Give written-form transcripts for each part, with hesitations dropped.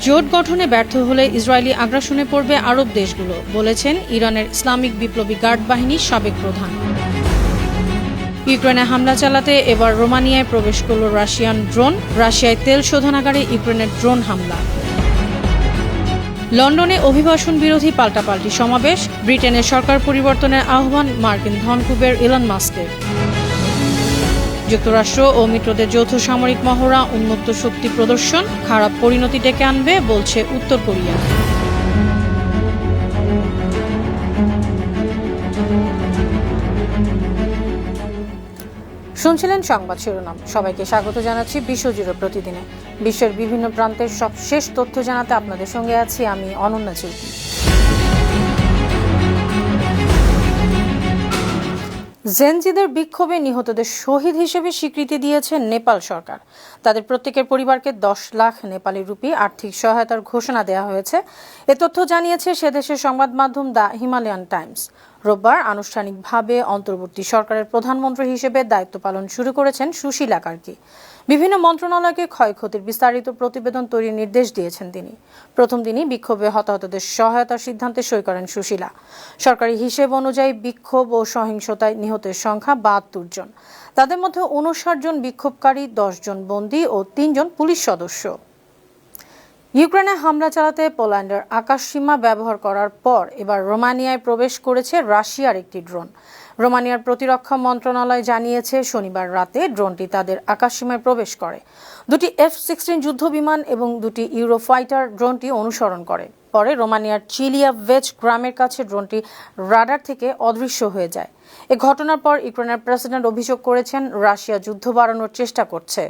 জোট গঠনে ব্যর্থ হলে ইসরায়েলি আগ্রাসনে পড়বে আরব দেশগুলো, বলেছেন ইরানের ইসলামিক বিপ্লবী গার্ড বাহিনীর সাবেক প্রধান। ইউক্রেনে হামলা চালাতে এবার রোমানিয়ায় প্রবেশ করল রাশিয়ান ড্রোন। রাশিয়ায় তেল শোধনাগারে ইউক্রেনের ড্রোন হামলা। লন্ডনে অভিবাসন বিরোধী পাল্টাপাল্টি সমাবেশ। ব্রিটেনের সরকার পরিবর্তনের আহ্বান মার্কিন ধনকুবের ইলন মাস্কের। যুক্তরাষ্ট্র ও মিত্রদের যৌথ সামরিক মহড়া উন্মুক্ত শক্তি প্রদর্শন, খারাপ পরিণতি ডেকে আনবে, বলছে উত্তর কোরিয়া। শুনছিলেন সংবাদ শিরোনাম। সবাইকে স্বাগত জানাচ্ছি বিশ্বজুড়ে প্রতিদিনে বিশ্বের বিভিন্ন প্রান্তের সবশেষ তথ্য জানাতে আপনাদের সঙ্গে আছি আমি অনন্যা চৌধুরী। জেনজিদের বিক্ষোভে নিহতদের শহীদ হিসেবে স্বীকৃতি দিয়েছে নেপাল সরকার। তাদের প্রত্যেকের পরিবারকে 10 লাখ নেপালি রুপি আর্থিক সহায়তার ঘোষণা দেওয়া হয়েছে। এ তথ্য জানিয়েছে সে দেশের সংবাদ মাধ্যম দ্য হিমালয়ান টাইমস। রোববার আনুষ্ঠানিকভাবে অন্তর্বর্তী সরকারের প্রধানমন্ত্রী হিসেবে দায়িত্ব পালন শুরু করেছেন সুশীলা কার্কি। বিভিন্ন মন্ত্রণালয়কে ক্ষয়ক্ষতির বিস্তারিত প্রতিবেদন তৈরির নির্দেশ দিয়েছেন তিনি। প্রথম দিনই বিক্ষোভে হতাহতদের সহায়তার সিদ্ধান্তে সই করেন সুশীলা। সরকারি হিসেব অনুযায়ী বিক্ষোভ ও সহিংসতায় নিহতের সংখ্যা 72 জন। তাদের মধ্যে 59 জন বিক্ষোভকারী, 10 জন বন্দী ও 3 জন পুলিশ সদস্য। ইউক্রেনে হামলা চালাতে পোল্যান্ডের আকাশসীমা ব্যবহার করার পর এবার রোমানিয়ায় প্রবেশ করেছে রাশিয়ার একটি ড্রোন। রোমানিয়ার প্রতিরক্ষা মন্ত্রণালয় জানিয়েছে শনিবার রাতে ড্রোনটি তাদের আকাশসীমায় প্রবেশ করে। দুটি F-16 যুদ্ধ বিমান এবং দুটি ইউরোফাইটার ড্রোনটি অনুসরণ করে। পরে রোমানিয়ার চিলিয়াভেচ গ্রামের কাছে ড্রোনটি রাডার থেকে অদৃশ্য হয়ে যায়। এ ঘটনার পর ইউক্রেনের প্রেসিডেন্ট অভিযোগ করেছেন রাশিয়া যুদ্ধ বাড়ানোর চেষ্টা করছে।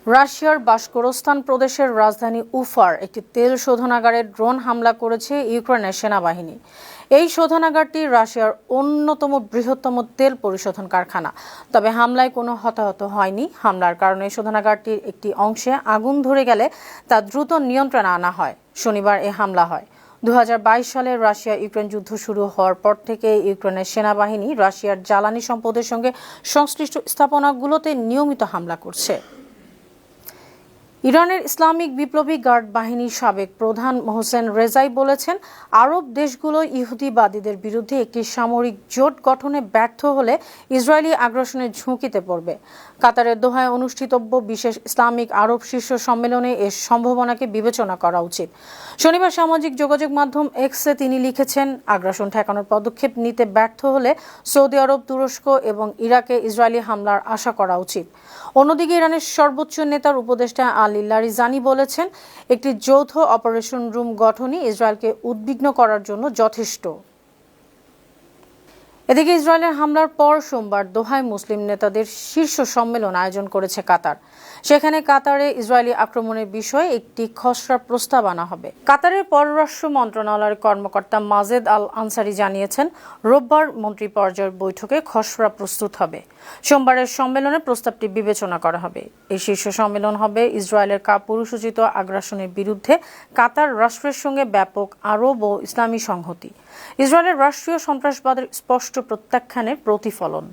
রাশিয়ার বাশকোরস্তান প্রদেশের রাজধানী উফার একটি তেল শোধনাগারে ড্রোন হামলা করেছে ইউক্রেনের সেনাবাহিনী। এই শোধনাগারটি রাশিয়ার অন্যতম বৃহত্তম তেল পরিশোধন কারখানা। তবে হামলায় কোনো হতাহত হয়নি। হামলার কারণে শোধনাগারটির একটি অংশে আগুন ধরে গেলে তা দ্রুত নিয়ন্ত্রণে আনা হয়। শনিবার এ হামলা হয়। 2022 সালে রাশিয়া ইউক্রেন যুদ্ধ শুরু হওয়ার পর থেকে ইউক্রেনের সেনাবাহিনী রাশিয়ার জ্বালানি সম্পদের সঙ্গে সংশ্লিষ্ট স্থাপনাগুলোতে নিয়মিত হামলা করছে। ইরানের ইসলামিক বিপ্লবী গার্ড বাহিনীর সাবেক প্রধান মোহসেন রেজাই বলেছেন, আরব দেশগুলো ইহুদিবাদীদের বিরুদ্ধে একটি সামরিক জোট গঠনে ব্যর্থ হলে ইসরায়েলি আগ্রাসনের ঝুঁকিতে পড়বে। কাতারের দোহায় অনুষ্ঠিতব্য বিশেষ ইসলামিক আরব শীর্ষ সম্মেলনে এর সম্ভাবনাকে বিবেচনা করা উচিত। শনিবার সামাজিক যোগাযোগ মাধ্যম এক্সে তিনি লিখেছেন, আগ্রাসন ঠেকানোর পদক্ষেপ নিতে ব্যর্থ হলে সৌদি আরব, তুরস্ক এবং ইরাকে ইসরায়েলি হামলার আশা করা উচিত। অন্যদিকে ইরানের সর্বোচ্চ নেতার উপদেষ্টা আলী লারিজানি বলেছেন, একটি যৌথ অপারেশন রুম গঠনই ইসরায়েলকে উদ্বিগ্ন করার জন্য যথেষ্ট। এদিকে ইসরায়েলের হামলার পর সোমবার দোহায় মুসলিম নেতাদের শীর্ষ সম্মেলন আয়োজন করেছে কাতার। সেখানে কাতারে ইসরায়েলি আক্রমণের বিষয়ে একটি খসড়া প্রস্তাব আনা হবে। কাতারের পররাষ্ট্র মন্ত্রণালয়ের কর্মকর্তা মাজেদ আল আনসারি জানিয়েছেন, রোববার মন্ত্রী পর্যায়ের বৈঠকে খসড়া প্রস্তুত হবে। সোমবারের সম্মেলনে প্রস্তাবটি বিবেচনা করা হবে। এই শীর্ষ সম্মেলন হবে ইসরায়েলের কাপুরুষোচিত আগ্রাসনের বিরুদ্ধে কাতার রাষ্ট্রের সঙ্গে ব্যাপক আরব ও ইসলামী সংহতি, ইসরায়েলের রাষ্ট্রীয় সন্ত্রাসবাদের স্পষ্ট প্রত্যাখ্যানের প্রতিফলন।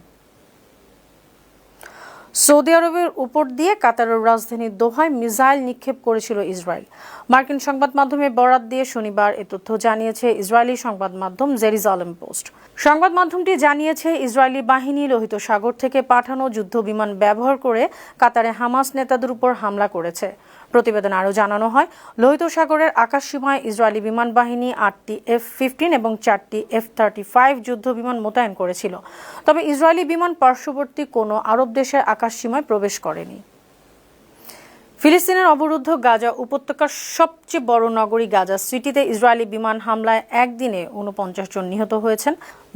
সৌদি আরবের উপর দিয়ে কাতারের রাজধানী দোহায় মিসাইল নিক্ষেপ করেছিল ইসরায়েল। মার্কিন সংবাদ মাধ্যমে বরাত দিয়ে শনিবার এ তথ্য জানিয়েছে ইসরায়েলি সংবাদ মাধ্যম জেরুজালেম পোস্ট। সংবাদ মাধ্যমটি জানিয়েছে, ইসরায়েলি বাহিনী লোহিত সাগর থেকে পাঠানো যুদ্ধ বিমান ব্যবহার করে কাতারে হামাস নেতাদের উপর হামলা করেছে। প্রতিবেদনে আরও জানানো হয়, লোহিত সাগরের আকাশসীমায় ইসরায়েলি বিমান বাহিনী 8টি F-15 এবং 4টি F-35 যুদ্ধ বিমান মোতায়েন করেছিল। তবে ইসরায়েলি বিমান পার্শ্ববর্তী কোনো আরব দেশের আকাশসীমায় প্রবেশ করেনি। ফিলিস্তিনের অবরুদ্ধ গাজা উপত্যকার সবচেয়ে বড় নগরী গাজা সিটিতে ইসরায়েলি বিমান হামলায় একদিনে 49 জন নিহত হয়েছেন।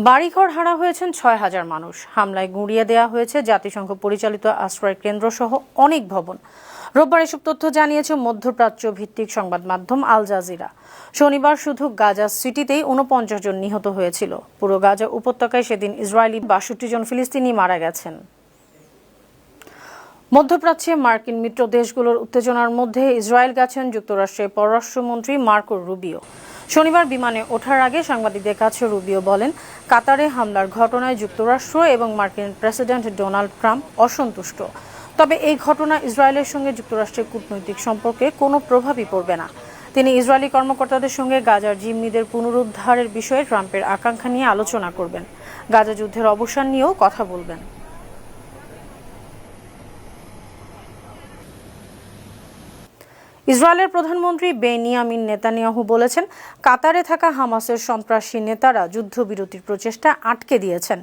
বাড়িঘর হারা হয়েছেন 6000 মানুষ। হামলায় গুঁড়িয়ে দেওয়া হয়েছে জাতিসংঘ পরিচালিত আশ্রয় কেন্দ্র সহ অনেক ভবন। রোববার এসব তথ্য জানিয়েছে মধ্যপ্রাচ্য ভিত্তিক সংবাদ মাধ্যম আল জাজিরা। শনিবার শুধু গাজা সিটিতেই 49 জন নিহত হয়েছিল। পুরো গাজা উপত্যকায় সেদিন ইসরায়েলি 62 জন ফিলিস্তিনি মারা গেছেন। মধ্যপ্রাচ্যে মার্কিন মিত্র দেশগুলোর উত্তেজনার মধ্যে ইসরায়েল গেছেন যুক্তরাষ্ট্রের পররাষ্ট্রমন্ত্রী মার্কো রুবিও। শনিবার বিমানে ওঠার আগে সাংবাদিকদের কাছে রুবিও বলেন, কাতারে হামলার ঘটনায় যুক্তরাষ্ট্র এবং মার্কিন প্রেসিডেন্ট ডোনাল্ড ট্রাম্প অসন্তুষ্ট। তবে এই ঘটনা ইসরায়েলের সঙ্গে যুক্তরাষ্ট্রের কূটনৈতিক সম্পর্কে কোনো প্রভাবই পড়বে না। তিনি ইসরায়েলি কর্মকর্তাদের সঙ্গে গাজার জিম্মিদের পুনরুদ্ধারের বিষয়ে ট্রাম্পের আকাঙ্ক্ষা নিয়ে আলোচনা করবেন। গাজা যুদ্ধের অবসান নিয়েও কথা বলবেন। ইসরায়েলের প্রধানমন্ত্রী বেনিয়ামিন নেতানিয়াহু বলেছেন, কাতারে থাকা হামাসের সন্ত্রাসী নেতারা যুদ্ধবিরতির প্রচেষ্টা আটকে দিয়েছেন।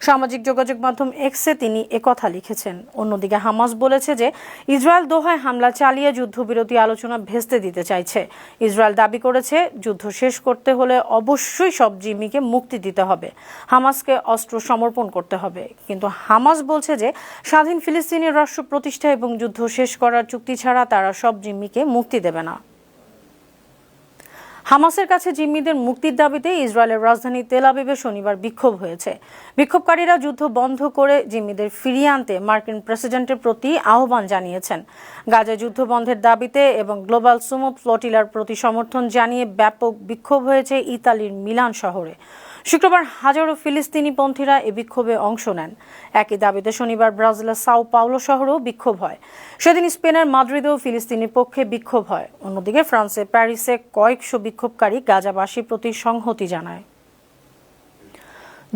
সামাজিক যোগাযোগ মাধ্যম এক্সে তিনি একথা লিখেছেন। অন্যদিকে হামাস বলেছে যে ইসরায়েল দোহায় হামলা চালিয়ে যুদ্ধবিরতি আলোচনা ভেস্তে দিতে চাইছে। ইসরায়েল দাবি করেছে, যুদ্ধ শেষ করতে হলে অবশ্যই সব জিম্মিকে মুক্তি দিতে হবে, হামাসকে অস্ত্র সমর্পণ করতে হবে। কিন্তু হামাস বলছে যে স্বাধীন ফিলিস্তিনি রাষ্ট্র প্রতিষ্ঠা এবং যুদ্ধ শেষ করার চুক্তি ছাড়া তারা সব জিম্মিকে মুক্তি দেবে না। হামাসের কাছে জিম্মিদের মুক্তির দাবিতে ইসরায়েলের রাজধানী তেল আবিবে শনিবার বিক্ষোভ হয়েছে। বিক্ষোভকারীরা যুদ্ধ বন্ধ করে জিম্মিদের ফিরিয়ে আনতে মার্কিন প্রেসিডেন্টের প্রতি আহ্বান জানিয়েছেন। গাজা যুদ্ধ বন্ধের দাবিতে এবং গ্লোবাল সুমো ফ্লোটিলার প্রতি সমর্থন জানিয়ে ব্যাপক বিক্ষোভ হয়েছে ইতালির মিলান শহরে। শুক্রবার হাজারো ফিলিস্তিনিপন্থীরা এ বিক্ষোভে অংশ নেন। একই দাবিতে শনিবার ব্রাজিলের সাও পাওলো শহরেও বিক্ষোভ হয়। সেদিন স্পেনের মাদ্রিদেও ফিলিস্তিনির পক্ষে বিক্ষোভ হয়। অন্যদিকে ফ্রান্সের প্যারিসে কয়েকশো বিক্ষোভকারী গাজাবাসীর প্রতি সংহতি জানায়।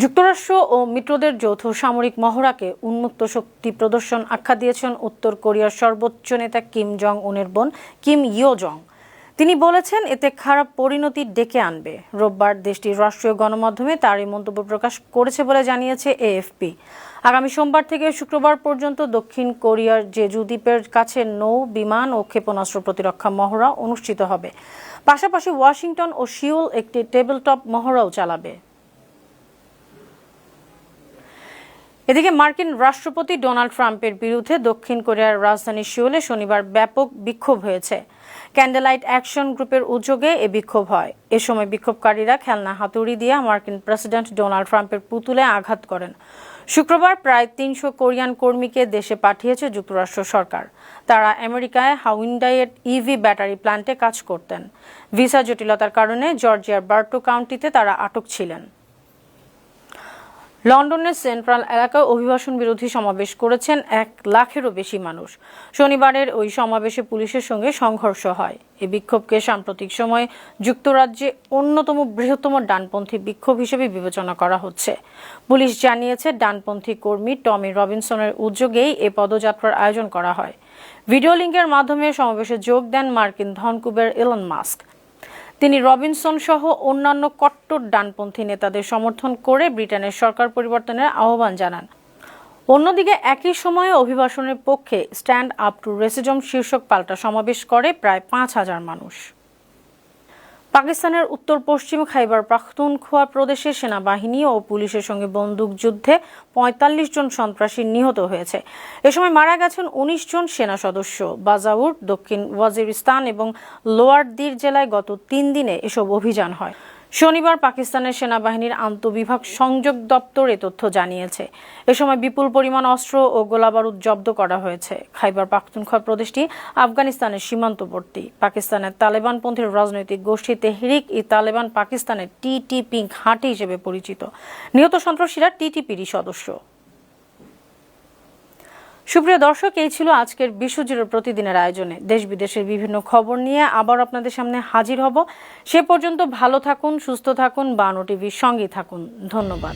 যুক্তরাষ্ট্র ও মিত্রদের যৌথ সামরিক মহড়াকে উন্মুক্ত শক্তি প্রদর্শন আখ্যা দিয়েছেন উত্তর কোরিয়ার সর্বোচ্চ নেতা কিম জং উনের বোন কিম ইয়ো জং। তিনি বলেছেন, এতে খারাপ পরিণতি ডেকে আনবে। রোববার দেশটির রাষ্ট্রীয় গণমাধ্যমে তার এই মন্তব্য প্রকাশ করেছে বলে জানিয়েছে এএফপি। আগামী সোমবার থেকে শুক্রবার পর্যন্ত দক্ষিণ কোরিয়ার জেজু দ্বীপের কাছে নৌ, বিমান ও ক্ষেপণাস্ত্র প্রতিরক্ষা মহড়া অনুষ্ঠিত হবে। পাশাপাশি ওয়াশিংটন ও সিউল একটি টেবিলটপ মহড়াও চালাবে। এদিকে মার্কিন রাষ্ট্রপতি ডোনাল্ড ট্রাম্পের বিরুদ্ধে দক্ষিণ কোরিয়ার রাজধানী সিউলে শনিবার ব্যাপক বিক্ষোভ হয়েছে। ক্যান্ডেলাইট অ্যাকশন গ্রুপের উদ্যোগে এ বিক্ষোভ হয়। এ সময় বিক্ষোভকারীরা খেলনা হাতুড়ি দিয়ে মার্কিন প্রেসিডেন্ট ডোনাল্ড ট্রাম্পের পুতুলে আঘাত করেন। শুক্রবার প্রায় 300 কোরিয়ান কর্মীকে দেশে পাঠিয়েছে যুক্তরাষ্ট্র সরকার। তারা আমেরিকায় হাউন্ডাইয়ের ইভি ব্যাটারি প্ল্যান্টে কাজ করতেন। ভিসা জটিলতার কারণে জর্জিয়ার বার্টো কাউন্টিতে তারা আটক ছিলেন। লন্ডনের সেন্ট্রাল এলাকায় অভিবাসন বিরোধী সমাবেশ করেছেন 1 লাখেরও বেশি মানুষ। শনিবারের ওই সমাবেশে পুলিশের সঙ্গে সংঘর্ষ হয়। এই বিক্ষোভকে সাম্প্রতিক সময়ে যুক্তরাজ্যে অন্যতম বৃহত্তম ডানপন্থী বিক্ষোভ হিসেবে বিবেচনা করা হচ্ছে। পুলিশ জানিয়েছে, ডানপন্থী কর্মী টমি রবিনসনের উদ্যোগেই এ পদযাত্রার আয়োজন করা হয়। ভিডিও লিঙ্কের মাধ্যমে সমাবেশে যোগ দেন মার্কিন ধনকুবের ইলন মাস্ক। তিনি রবিনসন সহ অন্যান্য কট্টর ডানপন্থী নেতাদের সমর্থন করে ব্রিটেনের সরকার পরিবর্তনের আহ্বান জানান। অন্যদিকে একই সময়ে অভিবাসনের পক্ষে স্ট্যান্ড আপ টু রেসিজম শীর্ষক পাল্টা সমাবেশ করে প্রায় 5000 মানুষ। পাকিস্তানের উত্তর পশ্চিম খাইবার পাখতুনখোয়া প্রদেশে সেনাবাহিনী ও পুলিশের সঙ্গে বন্দুকযুদ্ধে 45 জন সন্ত্রাসী নিহত হয়েছে। এ সময় মারা গেছেন 19 জন সেনা সদস্য। বাজাউর, দক্ষিণ ওয়াজিরিস্তান এবং লোয়ার দির জেলায় গত 3 দিনে এসব অভিযান হয়। শনিবার পাকিস্তানের সেনাবাহিনীর আন্তঃবিভাগ সংযোগ দপ্তর এ তথ্য জানিয়েছে। এ সময় বিপুল পরিমাণ অস্ত্র ও গোলাবারুদ জব্দ করা হয়েছে। খাইবার পাখতুনখোয়া প্রদেশটি আফগানিস্তানের সীমান্তবর্তী। পাকিস্তানের তালেবানপন্থী রাজনৈতিক গোষ্ঠী তেহরিক-ই-তালেবান পাকিস্তানের টিটিপি ঘাঁটি হিসেবে পরিচিত। নিহত সন্ত্রাসীরা টিটিপিরই সদস্য। সুপ্রিয় দর্শক, এই ছিল আজকের বিশ্বজুড়ে প্রতিদিনের আয়োজনে। দেশ বিদেশের বিভিন্ন খবর নিয়ে আবার আপনাদের সামনে হাজির হব। সে পর্যন্ত ভালো থাকুন, সুস্থ থাকুন, বানো টিভির সঙ্গেই থাকুন। ধন্যবাদ।